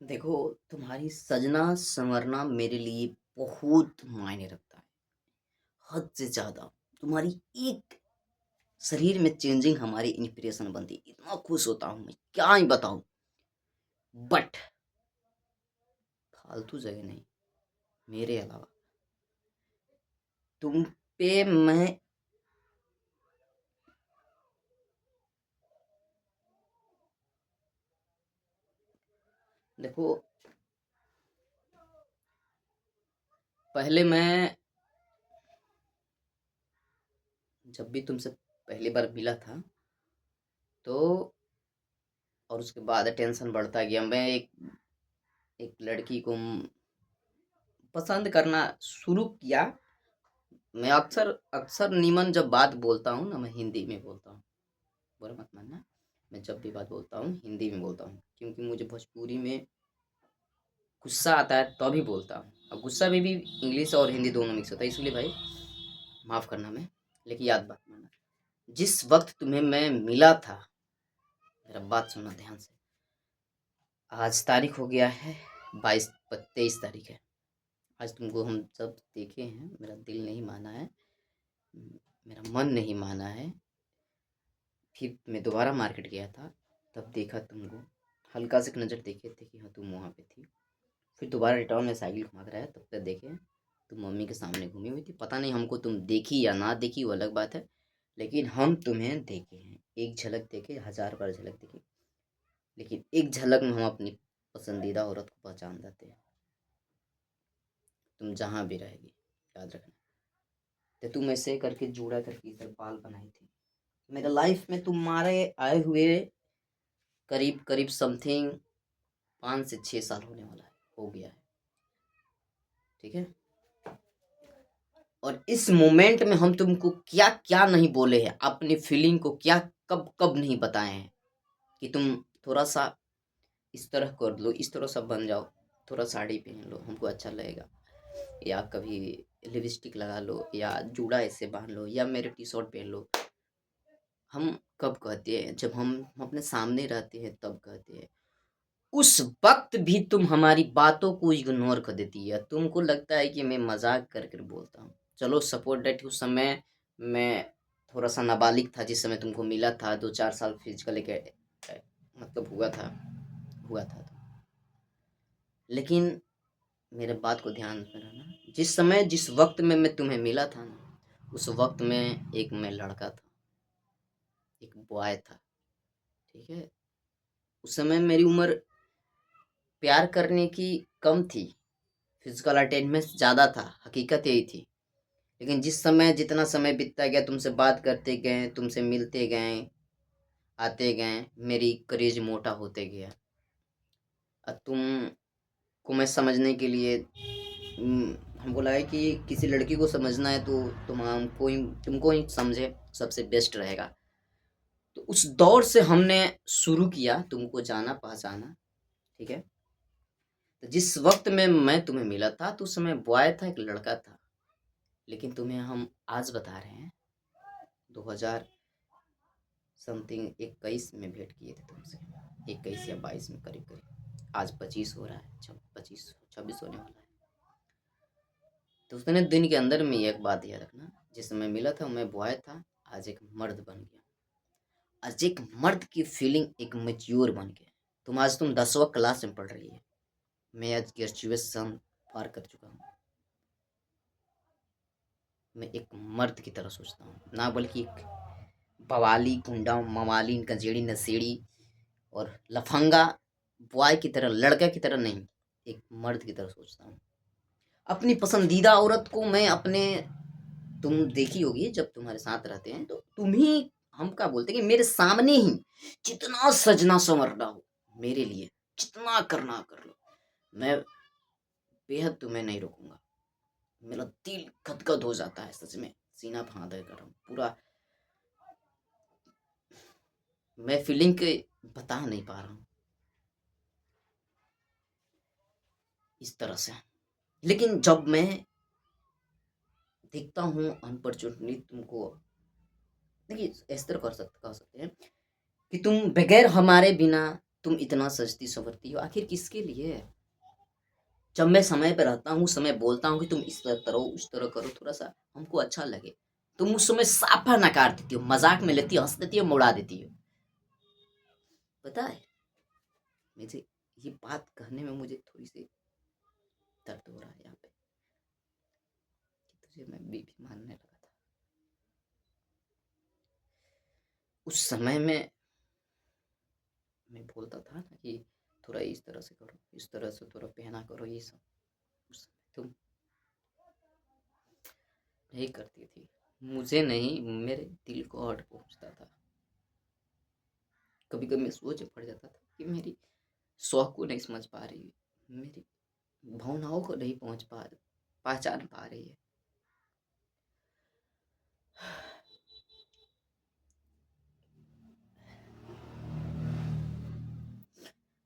देखो, तुम्हारी सजना संवरना मेरे लिए बहुत मायने रखता है, हद से ज़्यादा। तुम्हारी एक शरीर में चेंजिंग हमारी इंस्पिरेशन बनती है। इतना खुश होता हूँ मैं, क्या ही बताऊँ। बट फालतू जगह नहीं, मेरे अलावा तुम पे मैं देखो, पहले मैं जब भी तुमसे पहली बार मिला था, तो और उसके बाद टेंशन बढ़ता गया। मैं एक एक लड़की को पसंद करना शुरू किया। मैं अक्सर अक्सर नीमन जब बात बोलता हूँ ना, मैं हिंदी में बोलता हूँ, बुरा मत मानना। मैं जब भी बात बोलता हूँ हिंदी में बोलता हूँ, क्योंकि मुझे भोजपुरी में गुस्सा आता है तभी बोलता हूँ। अब गुस्सा में भी इंग्लिश और हिंदी दोनों मिक्स होता है, इसलिए भाई माफ़ करना। मैं लेकिन याद बात मानना, जिस वक्त तुम्हें मैं मिला था, मेरा बात सुनना ध्यान से। आज तारीख हो गया है 22 23 तारीख है। आज तुमको हम सब देखे हैं, मेरा दिल नहीं माना है, मेरा मन नहीं माना है। फिर मैं दोबारा मार्केट गया था, तब देखा तुमको, हल्का से एक नज़र देखे थे कि हाँ तुम वहाँ पे थी। फिर दोबारा रिटर्न में साइकिल घुमा कर आया, तब तक देखे तुम मम्मी के सामने घूमी हुई थी। पता नहीं हमको तुम देखी या ना देखी, वो अलग बात है, लेकिन हम तुम्हें देखे हैं। एक झलक देखे, 1000 बार झलक देखे, लेकिन एक झलक में हम अपनी पसंदीदा औरत को पहचान जाते हैं। तुम जहाँ भी रहेगी, याद रखना। तो तुम ऐसे करके जोड़ा करके इधर बाल बनाई थी। मेरे लाइफ में तुम्हारे आए हुए करीब करीब समथिंग 5 से 6 साल होने वाला है, हो गया है। ठीक है। और इस मोमेंट में हम तुमको क्या क्या नहीं बोले हैं, अपनी फीलिंग को क्या कब कब नहीं बताए हैं कि तुम थोड़ा सा इस तरह कर लो, इस तरह सा बन जाओ, थोड़ा साड़ी पहन लो, हमको अच्छा लगेगा। या कभी लिपस्टिक लगा लो, या जूड़ा ऐसे बांध लो, या मेरे टी शर्ट पहन लो। हम कब कहते हैं? जब हम अपने सामने रहते हैं तब कहते हैं। उस वक्त भी तुम हमारी बातों को इग्नोर कर देती है। तुमको लगता है कि मैं मजाक कर कर बोलता हूँ। चलो सपोर्ट डेट उस समय मैं थोड़ा सा नाबालिग था, जिस समय तुमको मिला था। 2 4 साल फिजिकल मतलब हुआ था तो। लेकिन मेरे बात को ध्यान में रहना, जिस समय जिस वक्त में मैं तुम्हें मिला था ना, उस वक्त में एक मैं लड़का था, एक बॉय था। ठीक है। उस समय मेरी उम्र प्यार करने की कम थी, फिजिकल अटेचमेंट ज़्यादा था, हकीकत यही थी। लेकिन जिस समय जितना समय बीतता गया, तुमसे बात करते गए, तुमसे मिलते गए, आते गए, मेरी करेज मोटा होते गया। अब तुमको मैं समझने के लिए हमको लगा कि किसी लड़की को समझना है तो तुमको ही समझे, सबसे बेस्ट रहेगा। तो उस दौर से हमने शुरू किया तुमको जाना पहचाना। ठीक है। तो जिस वक्त में मैं तुम्हें मिला था, तो उस समय बॉय था, एक लड़का था। लेकिन तुम्हें हम आज बता रहे हैं, 2000 समथिंग 21 में भेंट किए थे तुमसे, 21 या 22 में करीब करीब। आज 25 हो रहा है, 25 26 होने वाला है। तो उतने दिन के अंदर में एक बात याद रखना, जिस समय मिला था मैं बॉय था, आज एक मर्द बन गया। आज एक मर्द की फीलिंग एक मैच्योर बन गया। तुम 10वां क्लास में पढ़ रही है, मैं आज ग्रेजुएशन पार कर चुका हूँ। मैं एक मर्द की तरह सोचता हूँ, ना बल्कि एक बवाली गुंडा मवाली गंजेड़ी नशेड़ी और लफंगा बॉय की तरह, लड़का की तरह नहीं, एक मर्द की तरह सोचता हूँ। अपनी पसंदीदा औरत को मैं अपने, तुम देखी होगी जब तुम्हारे साथ रहते हैं, तो तुम ही, हम क्या बोलते हैं कि मेरे सामने ही जितना सजना संवरना हो मेरे लिए, जितना करना कर लो, मैं बेहद तुम्हें नहीं रोकूंगा। मेरा दिल गदगद हो जाता है सच में, सीना फाड़ कर पूरा। मैं फीलिंग के बता नहीं पा रहा हूँ इस तरह से। लेकिन जब मैं देखता हूँ अनफॉर्चुनेटली तुमको, देखिए इस तरह कह सकते हैं कि तुम बगैर हमारे बिना तुम इतना सजती संवरती हो आखिर किसके लिए? जब मैं समय पे रहता हूँ, समय बोलता हूँ कि तुम इस तरह करो, उस तरह करो, थोड़ा-सा हमको अच्छा लगे। तुम उस समय साफ़ा नकार देती हो, मज़ाक में लेती हो, हँस देती हो, मुड़ा देती हो। पता है, मुझे ये बात कहने में मुझे थोड़ी-सी दर्द हो रहा है यहाँ पे कि तुझे मैं बीवी मानने लगा था। उस समय में मैं बोलता था ना कि थोड़ा इस तरह से करो, इस तरह से थोड़ा पहना करो ये सब। उस समय तुम नहीं करती थी। मुझे नहीं, मेरे दिल को हर्ट पहुँचता था। कभी-कभी मैं सोच पड़ जाता था कि मेरी शौक को नहीं समझ पा रही है, मेरी भावनाओं को नहीं पहचान पा रही है।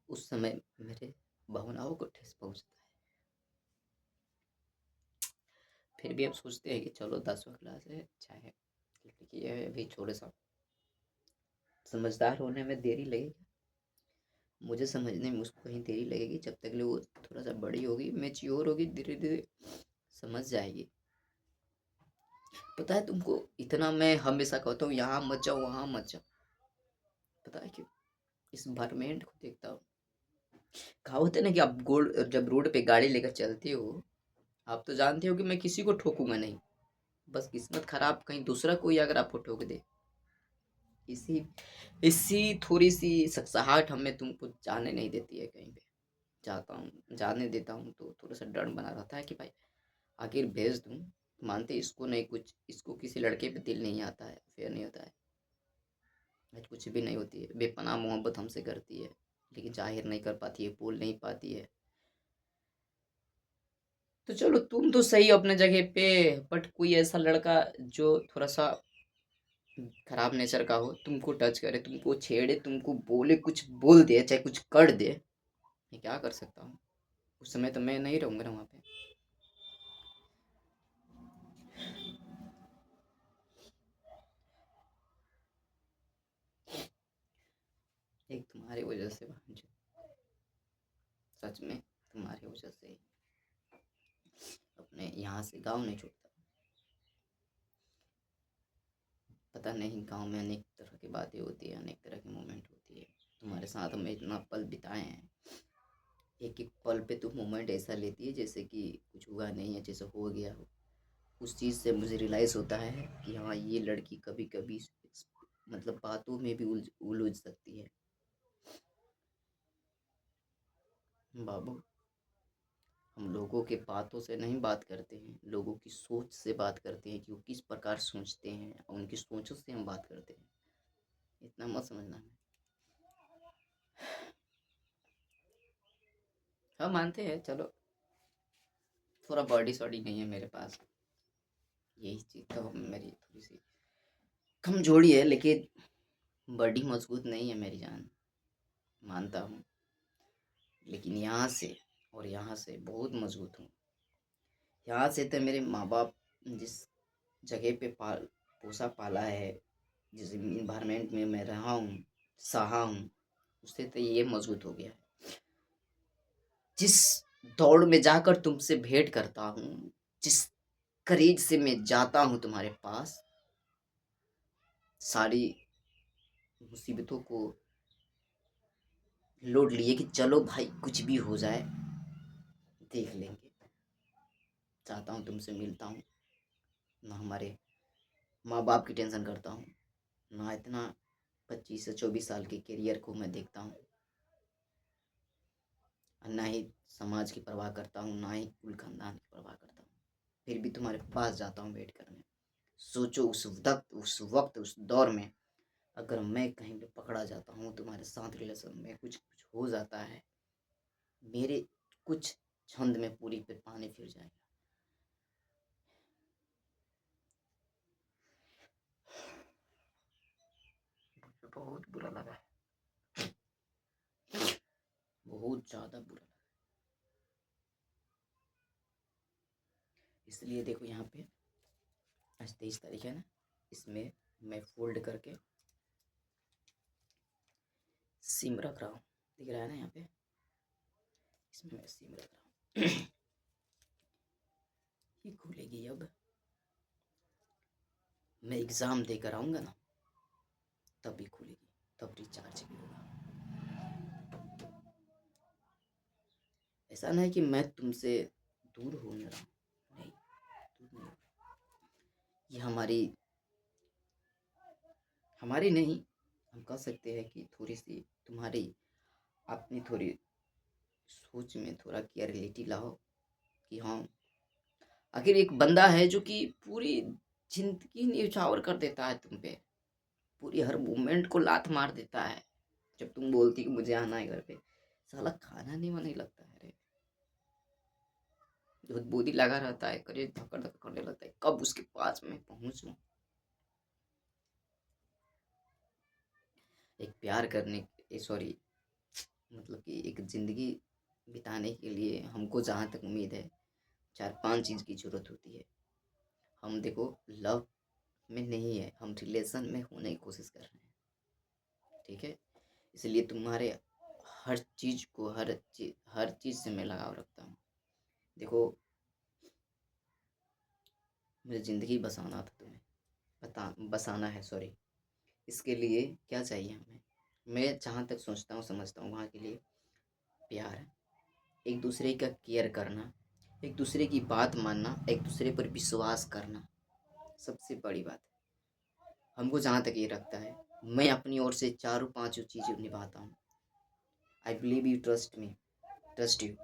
उस समय मेरे भावनाओं को ठेस पहुँचता है। फिर भी हम सोचते हैं कि चलो 10वीं क्लास है, चाहे लड़की है, अभी थोड़ा-सा समझदार होने में देरी लगेगी। मुझे समझने में उसको कहीं देरी लगेगी, जब तक ले वो थोड़ा-सा बड़ी होगी, मैच्योर होगी, धीरे-धीरे समझ जाएगी। पता है तुमको, इतना मैं हमेशा कहता हूँ यहाँ मत जाओ, वहाँ मत जाओ। पता है क्यों? इस एनवायरनमेंट को देखता हूँ। कहावत है ना कि आप जब रोड पे गाड़ी लेकर चलते हो, आप तो जानते हो कि मैं किसी को ठोकूँगा नहीं। बस किस्मत खराब कहीं दूसरा कोई अगर आपको ठोक दे। इसी इसी थोड़ी-सी सकसहाहट हमें तुमको जाने नहीं देती है कहीं पे। जाता हूँ, जाने देता हूँ तो थोड़ा-सा डर बना रहता है कि भाई आखिर भेज दूँ, मानते इसको नहीं कुछ, इसको किसी लड़के पे दिल नहीं आता है, अफ़ेयर नहीं होता है। आज कुछ भी नहीं होती है, बेपनाह मोहब्बत हमसे करती है, लेकिन ज़ाहिर नहीं कर पाती है, बोल नहीं पाती है। तो चलो तुम तो सही हो अपने जगह पे, बट कोई ऐसा लड़का जो थोड़ा-सा खराब नेचर का हो, तुमको टच करे, तुमको छेड़े, तुमको बोले, कुछ बोल दे, चाहे कुछ कर दे, मैं क्या कर सकता हूँ? उस समय तो मैं नहीं रहूँगा ना वहाँ पे। एक तुम्हारी वजह से भांजे, सच में तुम्हारी वजह से ही अपने यहाँ से गाँव नहीं छूटता। पता नहीं गाँव में अनेक तरह की बातें होती है, अनेक तरह की मोमेंट होती है। तुम्हारे साथ हमने इतना पल बिताए हैं, एक-एक पल पे तुम मोमेंट ऐसा लेती है जैसे कि कुछ हुआ नहीं है, जैसे हो गया हो। उस चीज़ से मुझे रियलाइज़ होता है कि हाँ, ये लड़की कभी-कभी मतलब बातों में भी उलझ सकती है। बाबू, हम लोगों के बातों से नहीं बात करते हैं, लोगों की सोच से बात करते हैं कि वो किस प्रकार सोचते हैं और उनकी सोचों से हम बात करते हैं। इतना मत समझना है। हाँ, मानते हैं, चलो थोड़ा बॉडी-सॉडी नहीं है मेरे पास। यही चीज़ तो मेरी थोड़ी-सी कमज़ोरी है, लेकिन बॉडी मज़बूत नहीं है मेरी जान, मानता हूँ। लेकिन यहाँ से और यहाँ से बहुत मज़बूत हूँ। यहाँ से तो मेरे माँ-बाप जिस जगह पे पोसा पाला है, जिस एनवायरनमेंट में मैं रहा हूँ, सहा हूँ, उससे तो ये मज़बूत हो गया है। जिस दौड़ में जाकर तुमसे भेंट करता हूँ, जिस करेज से मैं जाता हूँ तुम्हारे पास, सारी मुसीबतों को लोड लिए कि चलो भाई कुछ भी हो जाए, देख लेंगे। चाहता हूँ तुमसे मिलता हूँ, ना हमारे माँ-बाप की टेंशन करता हूँ, ना इतना 25 से 24 साल के करियर को मैं देखता हूँ, और ना ही समाज की परवाह करता हूँ, ना ही कुल खानदान की परवाह करता हूँ। फिर भी तुम्हारे पास जाता हूँ वेट करने। सोचो उस वक्त उस दौर में अगर मैं कहीं पे पकड़ा जाता हूँ, तुम्हारे साथ रिलेशन में कुछ हो जाता है, मेरे कुछ छंद में पूरी पे पानी फिर जाएगा। मुझे बहुत बुरा लगा है, बहुत ज़्यादा बुरा लगा। इसलिए देखो यहाँ पे आज 23 तारीख है ना, इसमें मैं फोल्ड करके सिम रख रहा हूँ। दिख रहा है ना यहाँ पे, इसमें मैं सिम रख रहा हूँ। ये खुलेगी अब, मैं एग्ज़ाम देकर आऊँगा ना तभी खुलेगी, तब रिचार्ज भी होगा। ऐसा नहीं कि मैं तुमसे दूर हो ना रहा, नहीं, दूर नहीं। ये हमारी नहीं, हम कह सकते हैं कि थोड़ी सी तुम्हारी अपनी थोड़ी सोच में थोड़ा क्लियरिटी लाओ कि हाँ, आखिर एक बंदा है जो कि पूरी जिंदगी न्यौछावर कर देता है तुम पे, पूरी हर मूवमेंट को लात मार देता है। जब तुम बोलती कि मुझे आना है घर पे, साला खाना नहीं नहीं लगता है रे, जो बोदी लगा रहता है, करीब धक्कर धक्कर करने लगता है, कब उसके पास में पहुंचूं। एक प्यार करने, सॉरी, मतलब कि एक ज़िंदगी बिताने के लिए हमको जहाँ तक उम्मीद है 4-5 चीज़ की ज़रूरत होती है। हम देखो लव में नहीं है, हम रिलेशन में होने की कोशिश कर रहे हैं, ठीक है? इसलिए तुम्हारे हर चीज़ को हर चीज़ से मैं लगाव रखता हूँ। देखो, मुझे ज़िंदगी बसाना था तुम्हें, बसाना है, सॉरी। इसके लिए क्या चाहिए हमें? मैं जहाँ तक सोचता हूँ समझता हूँ, वहाँ के लिए प्यार, एक दूसरे का केयर करना, एक दूसरे की बात मानना, एक दूसरे पर विश्वास करना, सबसे बड़ी बात है। हमको जहाँ तक ये लगता है, मैं अपनी ओर से चारों पांचों चीज़ें निभाता हूँ। I believe you, trust me, trust you,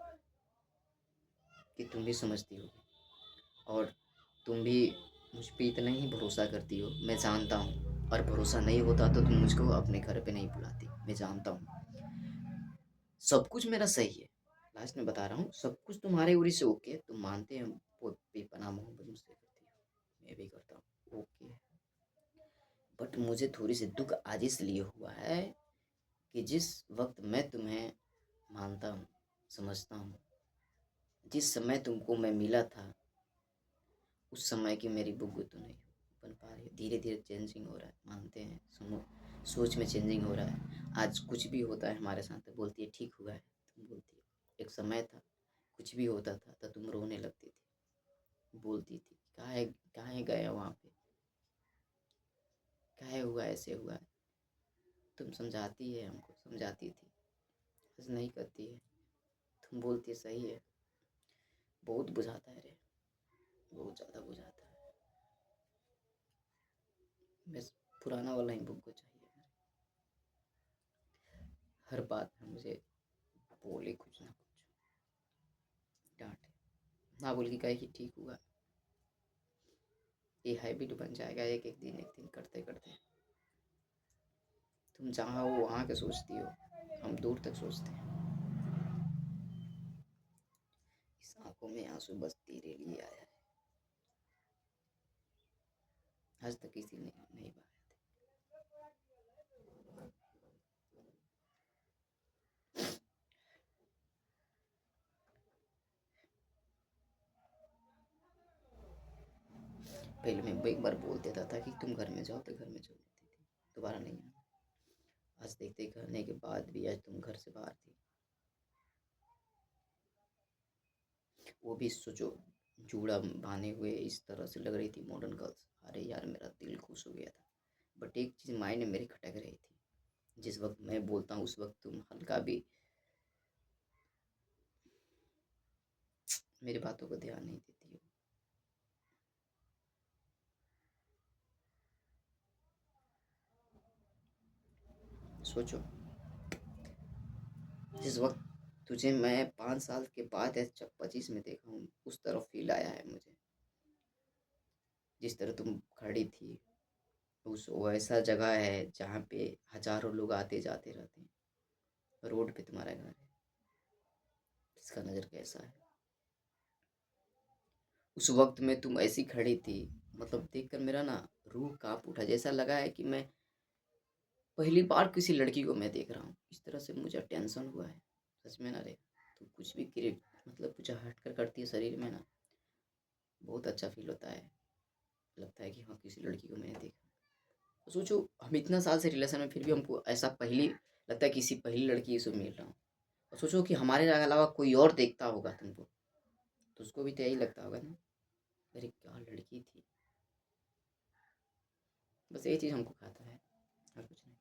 कि तुम भी समझती हो और तुम भी मुझ पर इतना ही भरोसा करती हो, मैं जानता हूँ। और भरोसा नहीं होता तो तुम मुझको अपने घर पे नहीं बुलाती, मैं जानता हूँ। सब कुछ मेरा सही है, लास्ट में बता रहा हूँ, सब कुछ तुम्हारे ओर से ओके, तुम मानते हो बहुत बेपनाह मोहब्बत मुझसे करती हो, मैं भी करता हूँ, ओके। बट मुझे थोड़ी सी दुख आज इसलिए हुआ है कि जिस वक्त मैं तुम्हें मानता हूँ, समझता हूँ, जिस समय तुमको मैं मिला था, उस समय की मेरी बुग्गु तो नहीं बन पा रही है। धीरे धीरे चेंजिंग हो रहा है, मानते हैं, सुनो, सोच में चेंजिंग हो रहा है। आज कुछ भी होता है हमारे साथ तो बोलती है ठीक हुआ है, तुम बोलती हो। एक समय था कुछ भी होता था तो तुम रोने लगती थी, बोलती थी काहे गए वहाँ पे, काहे हुआ, ऐसे हुआ है। तुम समझाती है, हमको समझाती थी, बस नहीं करती है। तुम बोलती है सही है, बहुत बुझाता है रे, बहुत ज़्यादा बुझाता है। बस पुराना वाला ही बुक को चाहिए। हर बात में मुझे बोले कुछ ना कुछ, डांटे ना, बोल के कहे कि ठीक हुआ। ये हैबिट बन जाएगा एक एक दिन करते करते। तुम जहाँ हो वहाँ के सोचती हो, हम दूर तक सोचते हैं। इस आंखों में आंसू बस तेरे लिए आया है, आज तक किसी ने नहीं पाया। पहले मैं एक बार बोल देता था कि तुम घर में जाओ तो घर में चल जाती थी, दोबारा नहीं आना। आज देखते करने के बाद भी आज तुम घर से बाहर थी, वो भी सोचो, जूड़ा बांधे हुए इस तरह से लग रही थी मॉडर्न गर्ल्स। अरे यार, मेरा दिल खुश हो गया था। बट एक चीज़ माइंड में मेरी खटक रही थी, जिस वक्त मैं बोलता हूँ उस वक्त तुम हल्का भी मेरी बातों को ध्यान नहीं देती हो। सोचो, जिस वक्त तुझे मैं 5 साल के बाद या 25 में देखा हूँ, उस तरफ फील आया है मुझे। जिस तरह तुम खड़ी थी, उस वैसा जगह है जहाँ पे हजारों लोग आते जाते रहते हैं। रोड पे तुम्हारा घर है, इसका नज़र कैसा है? उस वक्त में तुम ऐसी खड़ी थी, मतलब देखकर मेरा ना रूह कांप उठा, जैसा लगा है कि मैं पहली बार किसी लड़की को मैं देख रहा हूँ। इस तरह से मुझे टेंशन हुआ है, सच में ना रे। तो कुछ भी क्रिएट, मतलब कुछ हट कर करती है शरीर में ना, बहुत अच्छा फील होता है। लगता है कि हाँ, किसी लड़की को मैंने देखा। तो सोचो, हम इतना साल से रिलेशन में, फिर भी हमको ऐसा पहली लगता है किसी पहली लड़की से मिल रहा हूँ। और सोचो कि हमारे अलावा कोई और देखता होगा तुमको, तो उसको भी तो यही लगता होगा ना, अरे क्या लड़की थी। बस यही चीज़ हमको खाता है, और कुछ नहीं।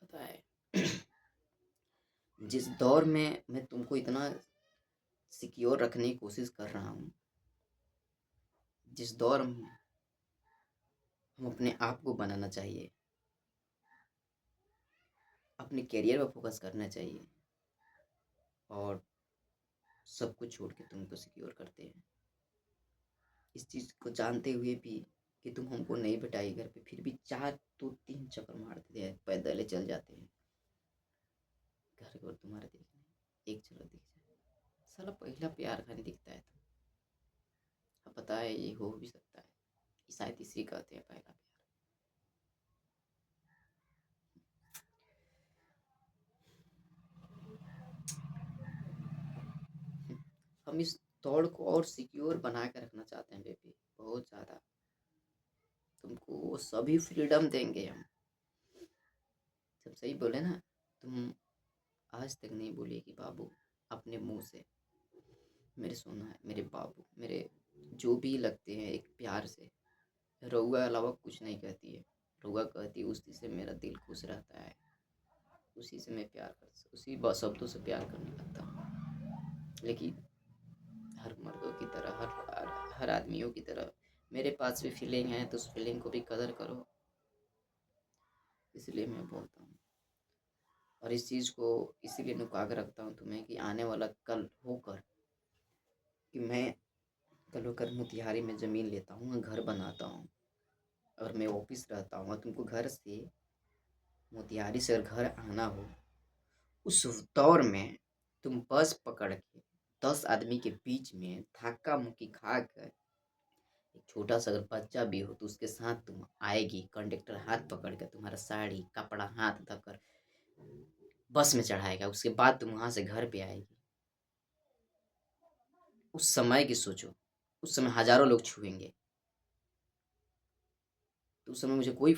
पता है जिस दौर में मैं तुमको इतना सिक्योर रखने की कोशिश कर रहा हूँ, जिस दौर में हम अपने आप को बनाना चाहिए, अपने करियर पर फोकस करना चाहिए, और सब कुछ छोड़ के तुमको सिक्योर करते हैं। इस चीज़ को जानते हुए भी कि तुम हमको नहीं बिठाई घर पे, फिर भी 4 2 3 चक्कर मारते हैं, पैदल चल जाते हैं घर को तुम्हारे देखने, एक झलक दिख जाए। साला पहला प्यार खाली दिखता है तो अब पता है ये हो भी सकता है, शायद इसी कहते हैं पहला प्यार। हम इस दौड़ को और सिक्योर बना के रखना चाहते हैं बेबी, बहुत ज़्यादा। तुमको वो सभी फ्रीडम देंगे हम। सब सही बोले ना, तुम आज तक नहीं बोली कि बाबू अपने मुंह से मेरे सोना है, मेरे बाबू, मेरे जो भी लगते हैं एक प्यार से। रउआ अलावा कुछ नहीं कहती है, रउआ कहती है उसी से मेरा दिल खुश रहता है, उसी से मैं प्यार कर, उसी शब्दों से प्यार करने लगता हूँ। लेकिन हर मर्दों की तरह, हर आदमियों की तरह मेरे पास भी फीलिंग है, तो उस फीलिंग को भी कदर करो। इसलिए मैं बोलता हूँ, और इस चीज़ को इसीलिए नुका के रखता हूँ तुम्हें कि आने वाला कल होकर, कि मैं कल होकर मोतिहारी में ज़मीन लेता हूँ, घर बनाता हूँ, और मैं ऑफिस रहता हूँ, और तुमको घर से मोतिहारी से अगर घर आना हो, उस दौर में तुम बस पकड़ के 10 आदमी के बीच में धक्का मुक्की खा कर, एक छोटा सा अगर बच्चा भी हो तो उसके साथ तुम आएगी, कंडक्टर हाथ पकड़ कर तुम्हारा साड़ी कपड़ा हाथ धकर बस में चढ़ाएगा, उसके बाद तुम वहां से घर पे आएगी। उस समय की सोचो, उस समय हजारों लोग छुएंगे, तो उस समय मुझे कोई